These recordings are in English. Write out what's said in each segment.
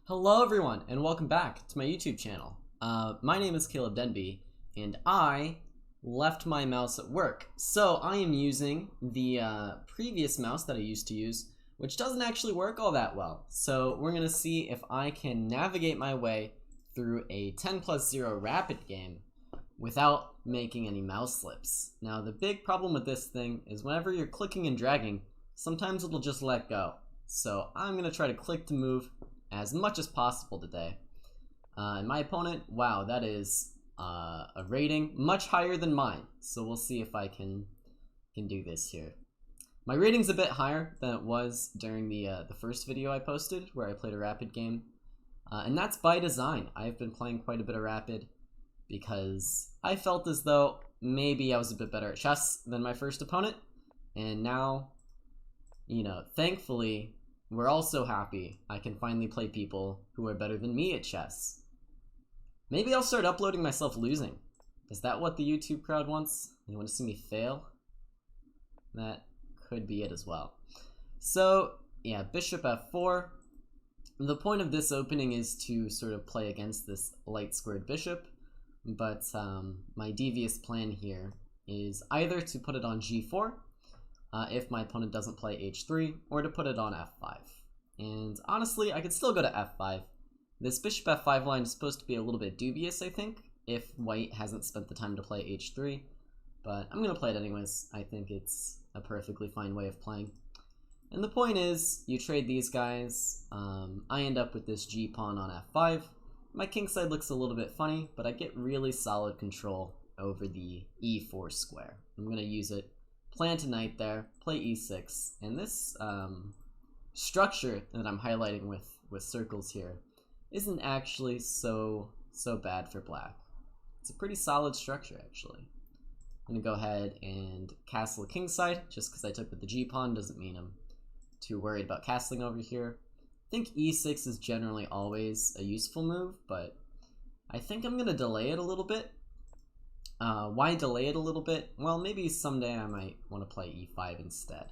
Hello everyone, and welcome back to my YouTube channel. My name is Caleb Denby, and I left my mouse at work. So I am using the previous mouse that I used to use, which doesn't actually work all that well. So we're going to see if I can navigate my way through a 10+0 rapid game without making any mouse slips. Now the big problem with this thing is whenever you're clicking and dragging, sometimes it'll just let go. So I'm going to try to click to move as much as possible today. And my opponent, wow, that is a rating much higher than mine. So we'll see if I can do this here. My rating's a bit higher than it was during the first video I posted where I played a rapid game. And that's by design. I've been playing quite a bit of rapid because I felt as though maybe I was a bit better at chess than my first opponent. And now, you know, thankfully, we're also happy I can finally play people who are better than me at chess. Maybe I'll start uploading myself losing. Is that what the YouTube crowd wants? They want to see me fail? That could be it as well. So, yeah, bishop f4. The point of this opening is to sort of play against this light squared bishop, but my devious plan here is either to put it on g4, if my opponent doesn't play h3, or to put it on f5. And honestly, I could still go to f5. This bishop f5 line is supposed to be a little bit dubious, I think, if white hasn't spent the time to play h3. But I'm going to play it anyways. I think it's a perfectly fine way of playing. And the point is, you trade these guys. I end up with this g-pawn on f5. My kingside looks a little bit funny, but I get really solid control over the e4 square. I'm going to use it. Plant a knight there, play e6, and this structure that I'm highlighting with circles here isn't actually so bad for black. It's a pretty solid structure, actually. I'm going to go ahead and castle a kingside, just because I took with the g-pawn doesn't mean I'm too worried about castling over here. I think e6 is generally always a useful move, but I think I'm going to delay it a little bit. Why delay it a little bit? Well, maybe someday I might want to play e5 instead.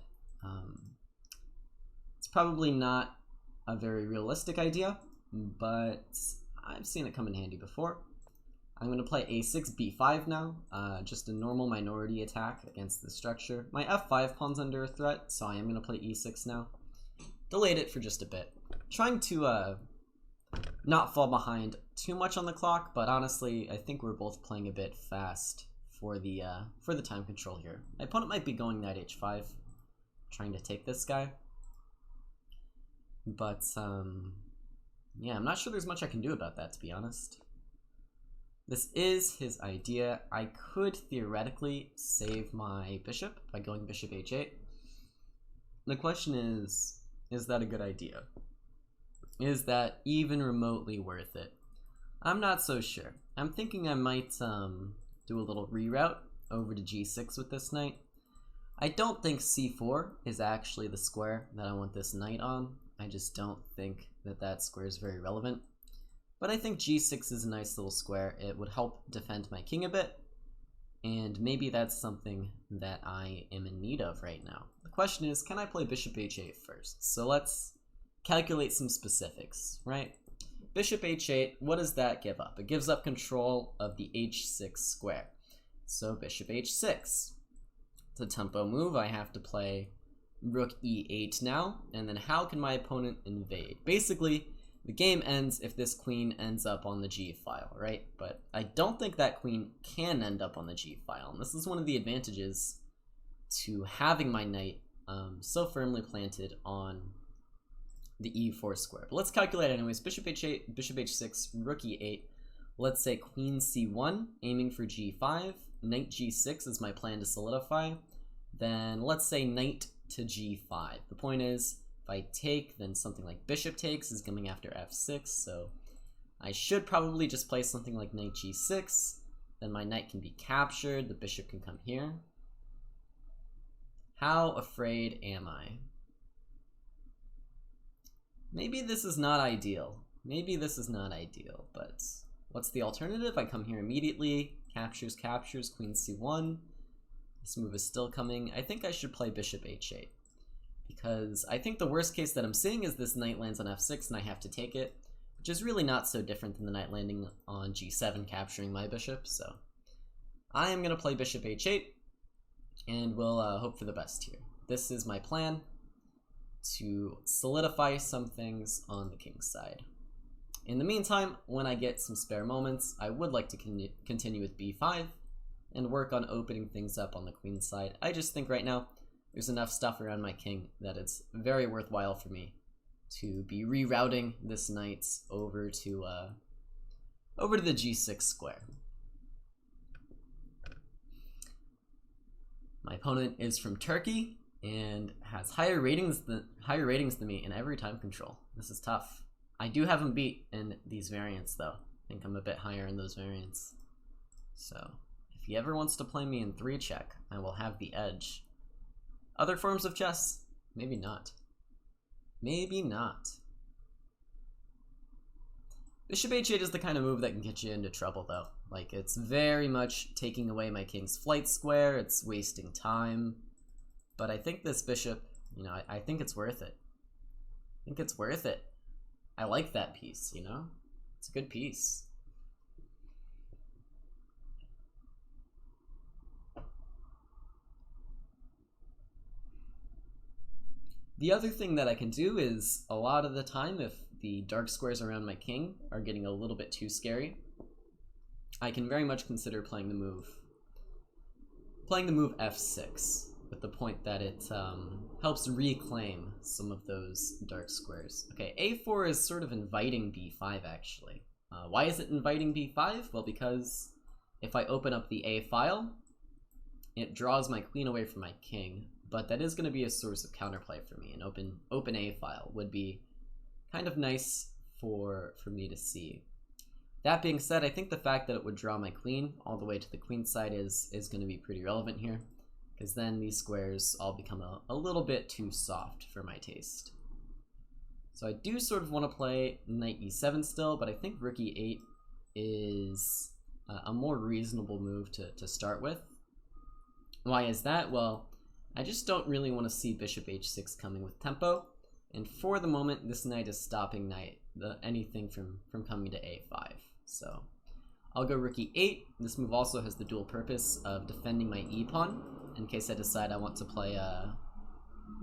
It's probably not a very realistic idea, but I've seen it come in handy before. I'm going to play a6, b5 now, just a normal minority attack against the structure. My f5 pawn's under a threat, so I am going to play e6 now. Delayed it for just a bit. Trying to not fall behind too much on the clock, but honestly, I think we're both playing a bit fast for the time control here. My opponent might be going knight h5, trying to take this guy. But, yeah, I'm not sure there's much I can do about that, to be honest. This is his idea. I could theoretically save my bishop by going bishop h8. The question is that a good idea? Is that even remotely worth it? I'm not so sure. I'm thinking I might do a little reroute over to g6 with this knight. I don't think c4 is actually the square that I want this knight on. I just don't think that square is very relevant. But I think g6 is a nice little square. It would help defend my king a bit, and maybe that's something that I am in need of right now. The question is, can I play bishop h8 first? So let's calculate some specifics, right? Bishop h8, what does that give up? It gives up control of the h6 square. So bishop h6. It's a tempo move. I have to play rook e8 now, and then how can my opponent invade? Basically, the game ends if this queen ends up on the g file, right? But I don't think that queen can end up on the g file, and this is one of the advantages to having my knight so firmly planted on the e4 square. But let's calculate anyways. Bishop h8, bishop h6, rook e8. Let's say queen c1, aiming for g5. Knight g6 is my plan to solidify. Then let's say knight to g5. The point is, if I take, then something like bishop takes is coming after f6, so I should probably just play something like knight g6. Then my knight can be captured, the bishop can come here. How afraid am I? Maybe this is not ideal. Maybe this is not ideal, but what's the alternative? I come here immediately, captures, queen c1. This move is still coming. I think I should play bishop h8, because I think the worst case that I'm seeing is this knight lands on f6 and I have to take it. which is really not so different than the knight landing on g7 capturing my bishop. So I am going to play bishop h8, and we'll hope for the best here. This is my plan to solidify some things on the king's side. In the meantime, when I get some spare moments, I would like to continue with b5 and work on opening things up on the queen's side. I just think right now there's enough stuff around my king that it's very worthwhile for me to be rerouting this knight over to the g6 square. My opponent is from Turkey and has higher ratings than me in every time control. This is tough. I do have him beat in these variants though. I think I'm a bit higher in those variants. So if he ever wants to play me in 3 check, I will have the edge. Other forms of chess? Maybe not. Maybe not. Bishop h8 is the kind of move that can get you into trouble though. Like, it's very much taking away my king's flight square, it's wasting time. But I think this bishop, you know, I think it's worth it. I think it's worth it. I like that piece, you know? It's a good piece. The other thing that I can do is, a lot of the time, if the dark squares around my king are getting a little bit too scary, I can very much consider playing the move f6, with the point that it helps reclaim some of those dark squares. Okay, a4 is sort of inviting b5 actually. Why is it inviting b5? Well, because if I open up the a file, it draws my queen away from my king, but that is going to be a source of counterplay for me. An open a file would be kind of nice for me to see. That being said, I think the fact that it would draw my queen all the way to the queen side is going to be pretty relevant here, because then these squares all become a little bit too soft for my taste. So I do sort of want to play knight e7 still, but I think rook e8 is a more reasonable move to start with. Why is that? Well, I just don't really want to see bishop h6 coming with tempo, and for the moment this knight is stopping anything from coming to a5. So I'll go rook e8. This move also has the dual purpose of defending my e pawn in case I decide I want to play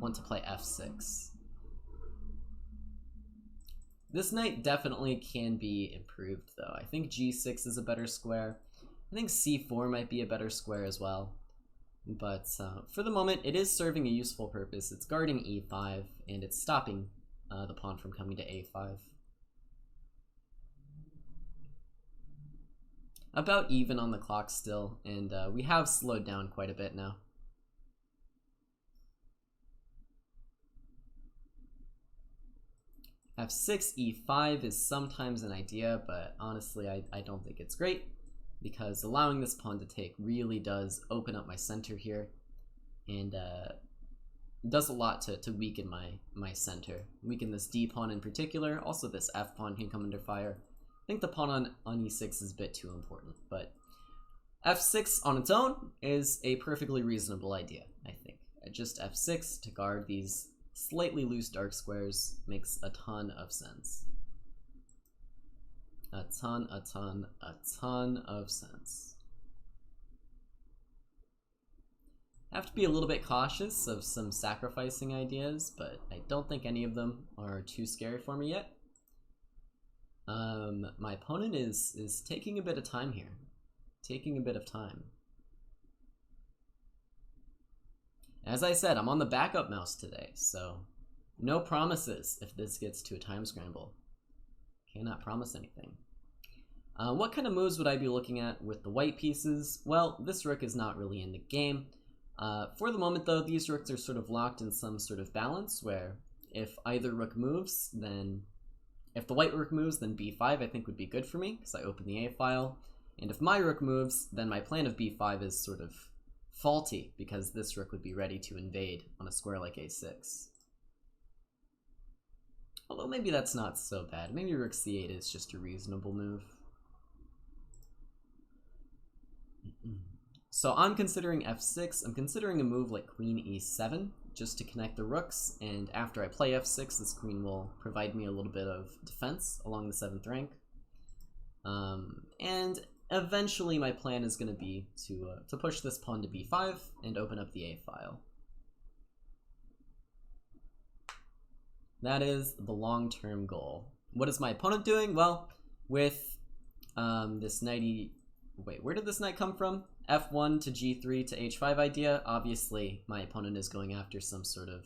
f6. This knight definitely can be improved though. I think g6 is a better square. I think c4 might be a better square as well. But for the moment, it is serving a useful purpose. It's guarding e5, and it's stopping the pawn from coming to a5. About even on the clock still, and we have slowed down quite a bit now. f6, e5 is sometimes an idea, but honestly I don't think it's great, because allowing this pawn to take really does open up my center here, and does a lot to weaken my center. Weaken this d pawn in particular. Also this f pawn can come under fire. I think the pawn on e6 is a bit too important, but f6 on its own is a perfectly reasonable idea, I think. Just f6 to guard these slightly loose dark squares makes a ton of sense. A ton of sense. I have to be a little bit cautious of some sacrificing ideas, but I don't think any of them are too scary for me yet. My opponent is taking a bit of time here. Taking a bit of time. As I said, I'm on the backup mouse today, so no promises if this gets to a time scramble. Cannot promise anything. What kind of moves would I be looking at with the white pieces? Well, this rook is not really in the game. For the moment though, these rooks are sort of locked in some sort of balance where if either rook moves, then if the white rook moves, then b5 I think would be good for me because I open the a file. And if my rook moves, then my plan of b5 is sort of faulty because this rook would be ready to invade on a square like a6. Although maybe that's not so bad. Maybe rook c8 is just a reasonable move. So I'm considering f6. I'm considering a move like queen e7 just to connect the rooks, and after I play f6, this queen will provide me a little bit of defense along the 7th rank. And eventually my plan is going to be to push this pawn to b5 and open up the a file. That is the long-term goal. What is my opponent doing? Well, with this knight wait, where did this knight come from? f1 to g3 to h5 idea. Obviously, my opponent is going after some sort of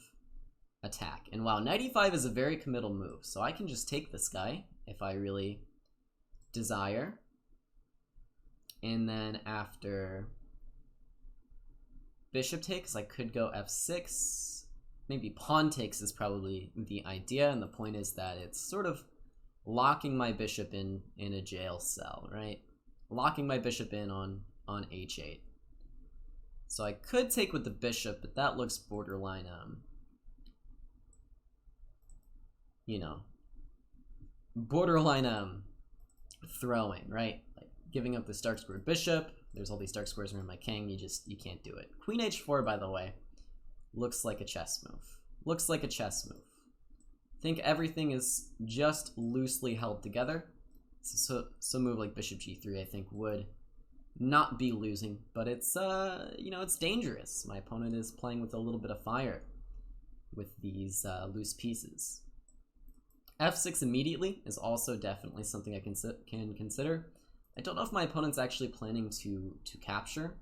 attack. And wow, knight e5 is a very committal move, so I can just take this guy if I really desire. And then after bishop takes, I could go f6. Maybe pawn takes is probably the idea, and the point is that it's sort of locking my bishop in a jail cell, right? Locking my bishop in on h8. So I could take with the bishop, but that looks borderline, you know, borderline throwing, right? Like giving up this dark squared bishop. There's all these dark squares around my king. You can't do it. Queen h4, by the way, looks like a chess move. Looks like a chess move. I think everything is just loosely held together. So a move like bishop g3, I think, would not be losing, but it's you know, it's dangerous. My opponent is playing with a little bit of fire with these loose pieces. f6 immediately is also definitely something I can consider. I don't know if my opponent's actually planning to capture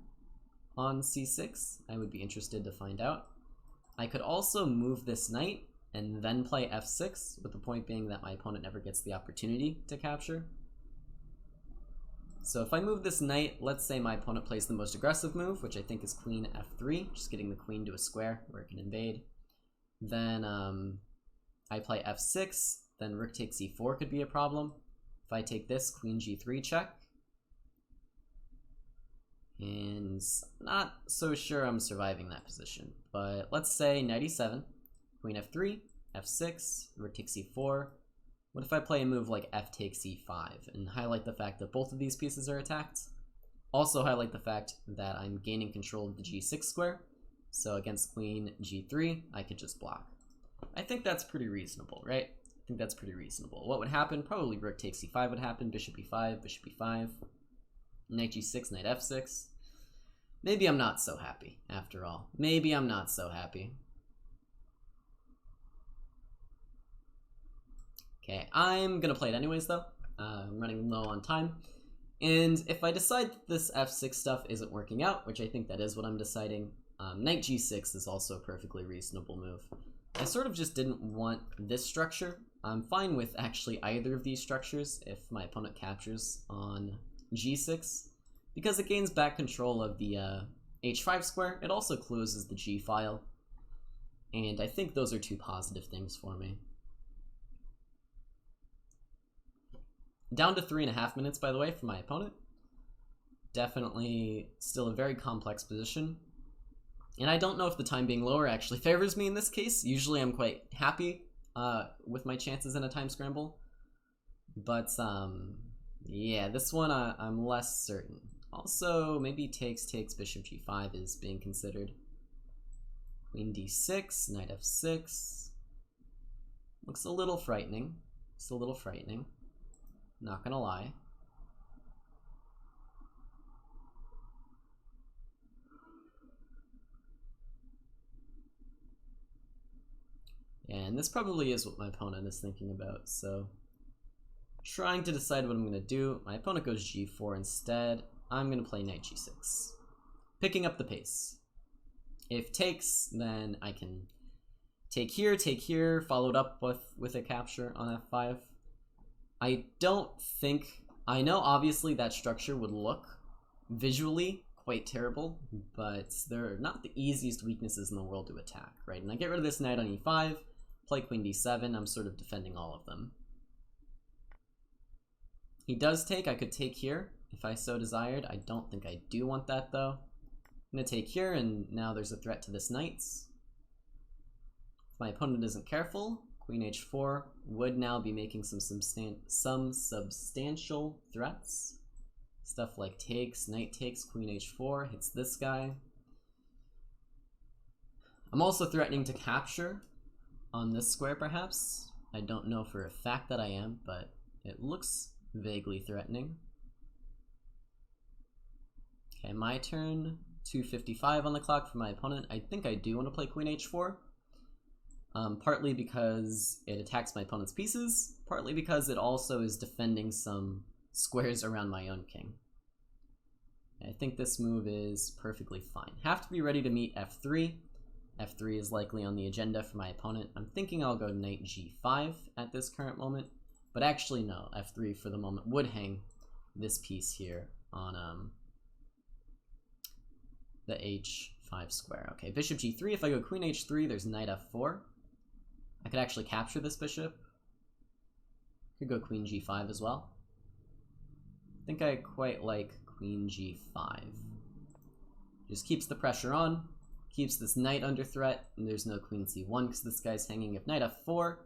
on c6. I would be interested to find out. I could also move this knight and then play f6, with the point being that my opponent never gets the opportunity to capture. So if I move this knight, let's say my opponent plays the most aggressive move, which I think is queen f3, just getting the queen to a square where it can invade. Then I play f6, then rook takes e4 could be a problem. If I take this, queen g3 check. And not so sure I'm surviving that position, but let's say knight e7, queen f3, f6, rook takes e4. What if I play a move like f takes e5 and highlight the fact that both of these pieces are attacked? Also highlight the fact that I'm gaining control of the g6 square, so against queen g3, I could just block. I think that's pretty reasonable, right? I think that's pretty reasonable. What would happen? Probably rook takes e5 would happen, bishop e5, knight g6, knight f6. Maybe I'm not so happy, after all. Maybe I'm not so happy. Okay, I'm gonna play it anyways though. I'm running low on time. And if I decide that this f6 stuff isn't working out, which I think that is what I'm deciding, knight g6 is also a perfectly reasonable move. I sort of just didn't want this structure. I'm fine with actually either of these structures if my opponent captures on g6, because it gains back control of the h5 square. It also closes the g file, and I think those are two positive things for me. Down to 3.5 minutes, by the way, for my opponent. Definitely still a very complex position. And I don't know if the time being lower actually favors me in this case. Usually I'm quite happy with my chances in a time scramble. But yeah, this one I'm less certain. Also, maybe takes bishop g5 is being considered. Queen d6, knight f6. Looks a little frightening. It's a little frightening. Not gonna lie. And this probably is what my opponent is thinking about, so trying to decide what I'm gonna do. My opponent goes g4 instead. I'm gonna play knight g6, picking up the pace. If takes, then I can take here, followed up with a capture on f5. I know obviously that structure would look visually quite terrible, but they're not the easiest weaknesses in the world to attack, right? And I get rid of this knight on e5, play queen d7, I'm sort of defending all of them. He does take, I could take here if I so desired. I don't think I do want that though. I'm gonna take here, and now there's a threat to this knight. If my opponent isn't careful, queen h4 would now be making some substantial threats. Stuff like takes, knight takes, queen h4 hits this guy. I'm also threatening to capture on this square, perhaps. I don't know for a fact that I am, but it looks vaguely threatening. Okay, my turn. 2:55 on the clock for my opponent. I think I do want to play Queen H4. Partly because it attacks my opponent's pieces, partly because it also is defending some squares around my own king. I think this move is perfectly fine. Have to be ready to meet f3. f3 is likely on the agenda for my opponent. I'm thinking I'll go knight g5 at this current moment, but actually no, f3 for the moment would hang this piece here on the h5 square. Okay, bishop g3. If I go queen h3, there's knight f4. I could actually capture this bishop. Could go queen g5 as well. I think I quite like queen g5. Just keeps the pressure on, keeps this knight under threat, and there's no queen c1 because this guy's hanging. If knight f4,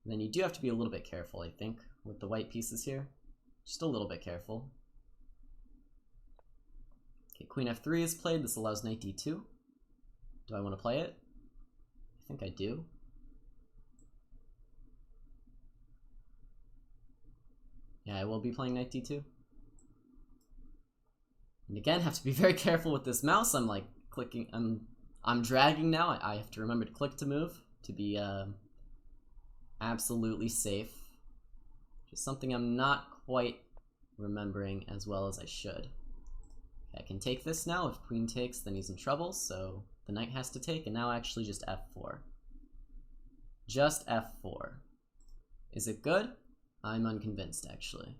then you do have to be a little bit careful, I think, with the white pieces here. Just a little bit careful. Okay, queen f3 is played. This allows knight d2. Do I want to play it? I think I do. Yeah, I will be playing knight d2. And again, have to be very careful with this mouse. I'm like clicking, I'm dragging now. I have to remember to click to move to be absolutely safe. Just something I'm not quite remembering as well as I should. Okay, I can take this now. If queen takes, then he's in trouble, so the knight has to take, and now actually just f4. Just f4. Is it good? I'm unconvinced, actually.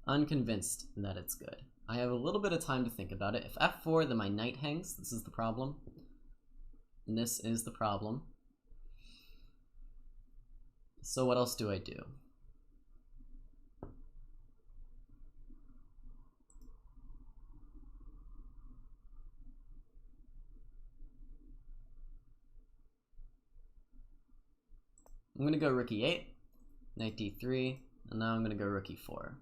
Unconvinced that it's good. I have a little bit of time to think about it. If f4, then my knight hangs. This is the problem. And this is the problem. So what else do I do? I'm going to go rook e8, knight d3, and now I'm going to go rook e4.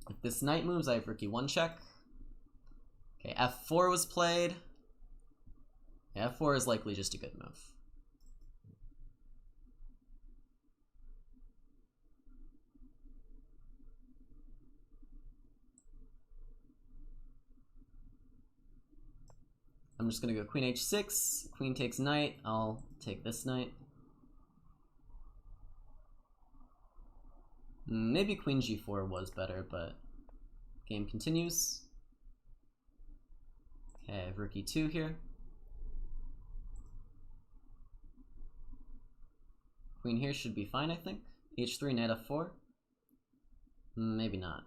If this knight moves, I have rook e1 check. Okay, f4 was played. Yeah, f4 is likely just a good move. I'm just going to go queen h6, queen takes knight, I'll take this knight. Maybe queen g4 was better, but game continues. Okay, I have rook e2 here. Queen here should be fine, I think. h3, knight f4. Maybe not.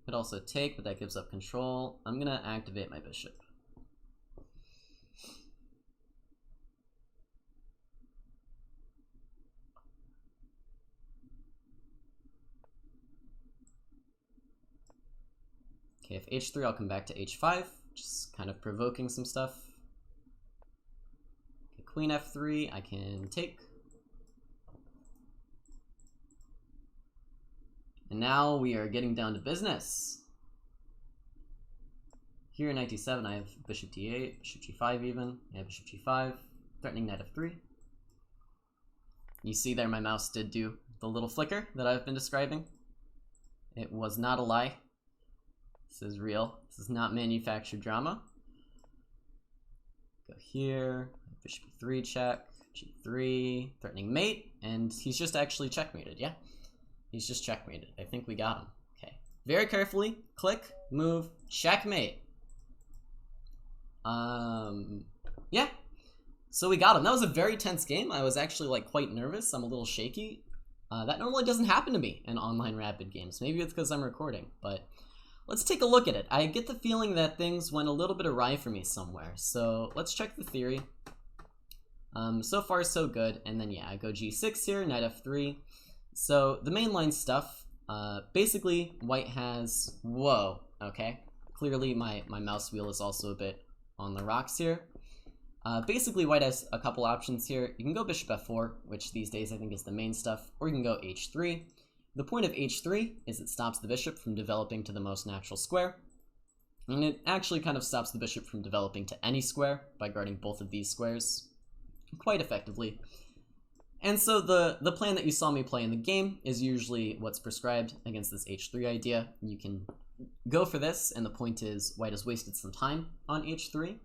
Could also take, but that gives up control. I'm gonna activate my bishop. Okay, if h3, I'll come back to h5, just kind of provoking some stuff. Okay, queen f3, I can take. And now we are getting down to business. Here in knight d7, I have bishop d8, bishop g5 even. I have bishop g5, threatening knight f3. You see there my mouse did do the little flicker that I've been describing. It was not a lie. This is real. This is not manufactured drama. Go here, bishop e3 check, g3, threatening mate, and he's just actually checkmated, yeah? He's just checkmated. I think we got him. Okay. Very carefully, click, move, checkmate. Yeah. So we got him. That was a very tense game. I was actually like quite nervous. I'm a little shaky. That normally doesn't happen to me in online rapid games. Maybe it's because I'm recording, but let's take a look at it. I get the feeling that things went a little bit awry for me somewhere. So let's check the theory. So far so good. And then yeah, I go g6 here, knight f3. So the mainline stuff, basically white has, whoa, okay. Clearly my mouse wheel is also a bit on the rocks here. Basically white has a couple options here. You can go bishop f4, which these days I think is the main stuff, or you can go h3. The point of h3 is it stops the bishop from developing to the most natural square, and it actually kind of stops the bishop from developing to any square by guarding both of these squares quite effectively. And so the plan that you saw me play in the game is usually what's prescribed against this h3 idea. You can go for this, and the point is white has wasted some time on h3,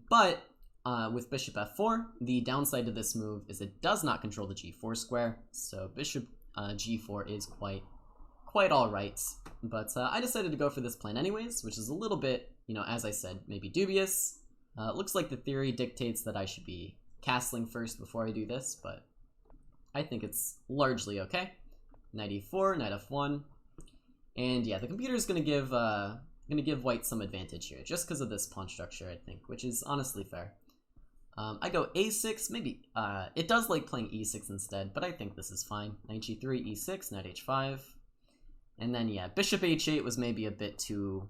but with bishop f4, the downside to this move is it does not control the g4 square, so bishop g4 is quite alright. But I decided to go for this plan anyways, which is a little bit, as I said, maybe dubious. It looks like the theory dictates that I should be castling first before I do this, but I think it's largely okay. Knight e4, knight f1, and yeah, the computer is gonna give white some advantage here, just because of this pawn structure, I think, which is honestly fair. I go a6, maybe, it does like playing e6 instead, but I think this is fine. Knight g3, e6, knight h5, and then yeah, bishop h8 was maybe a bit too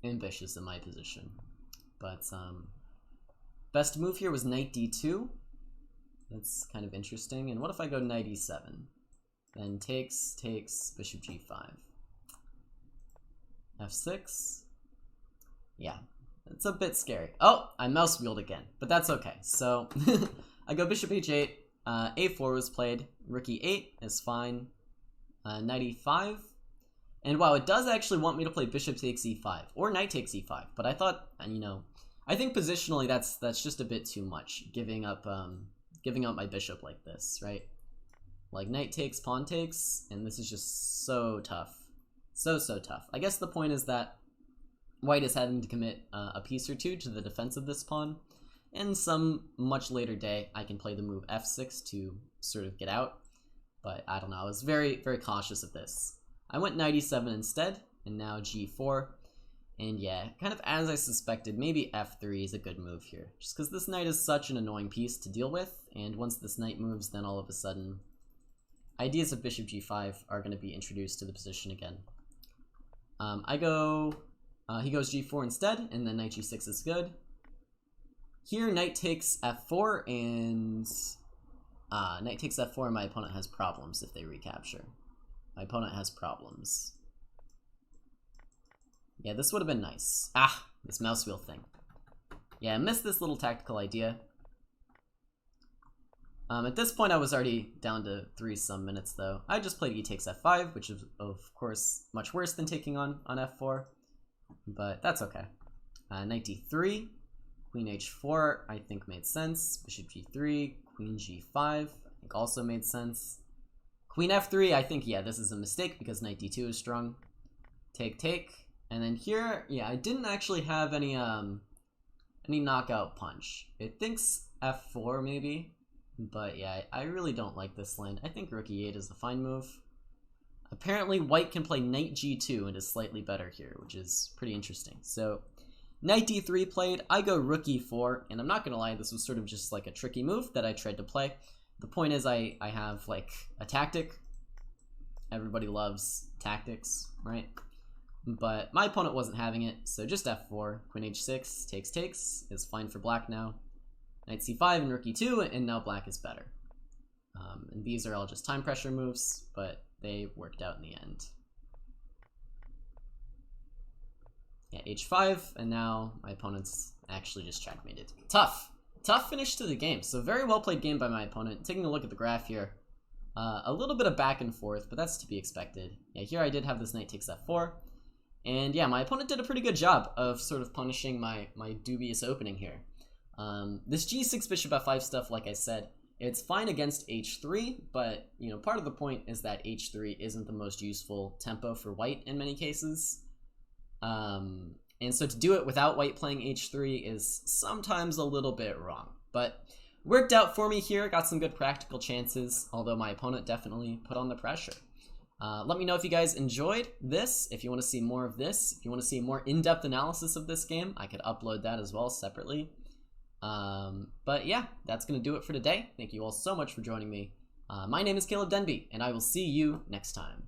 ambitious in my position. But best move here was knight d2. That's kind of interesting. And what if I go knight e7? Then takes, bishop g5. f6. Yeah, it's a bit scary. Oh, I mouse wheeled again, but that's okay. So I go bishop h8, a4 was played, rook e8 is fine, knight e5, and wow, it does actually want me to play bishop takes e5, or knight takes e5, but I thought, I think positionally that's just a bit too much, giving up my bishop like this, right? Like knight takes, pawn takes, and this is just so tough. So tough. I guess the point is that white is having to commit a piece or two to the defense of this pawn, and some much later day I can play the move f6 to sort of get out, but I don't know, I was very, very cautious of this. I went knight e7 instead, and now g4, and yeah, kind of as I suspected, maybe f3 is a good move here, just because this knight is such an annoying piece to deal with, and once this knight moves, then all of a sudden, ideas of bishop g5 are going to be introduced to the position again. He goes g4 instead, and then knight g6 is good. Here, knight takes f4, and knight takes f4, and my opponent has problems if they recapture. My opponent has problems. Yeah, this would have been nice. Ah, this mouse wheel thing. Yeah, I missed this little tactical idea. At this point, I was already down to 3-some minutes, though. I just played e takes f5, which is, of course, much worse than taking on f4. But that's okay. Knight d3, queen h4, I think made sense. Bishop g3, queen g5, I think also made sense. Queen f3, I think, yeah, this is a mistake because knight d2 is strong. Take. And then here, yeah, I didn't actually have any knockout punch. It thinks f4 maybe, but yeah, I really don't like this line. I think rook e8 is a fine move. Apparently, white can play knight g2 and is slightly better here, which is pretty interesting. So, knight d3 played, I go rook e4, and I'm not gonna lie, this was sort of just like a tricky move that I tried to play. The point is I have like a tactic. Everybody loves tactics, right? But my opponent wasn't having it, so just f4, queen h6, takes, is fine for black now. Knight c5 and rook e2, and now black is better. And these are all just time pressure moves, but they worked out in the end. Yeah, h5, and now my opponent's actually just checkmated. Tough finish to the game. So very well played game by my opponent. Taking a look at the graph here, a little bit of back and forth, but that's to be expected. Yeah, here I did have this knight takes f4, and yeah, my opponent did a pretty good job of sort of punishing my dubious opening here. This g6 bishop f5 stuff, like I said, it's fine against h3, but part of the point is that h3 isn't the most useful tempo for white in many cases. And so to do it without white playing h3 is sometimes a little bit wrong, but worked out for me here. Got some good practical chances, although my opponent definitely put on the pressure. Let me know if you guys enjoyed this, if you want to see more of this, if you want to see more in-depth analysis of this game, I could upload that as well separately. But yeah, that's going to do it for today. Thank you all so much for joining me. My name is Caleb Denby, and I will see you next time.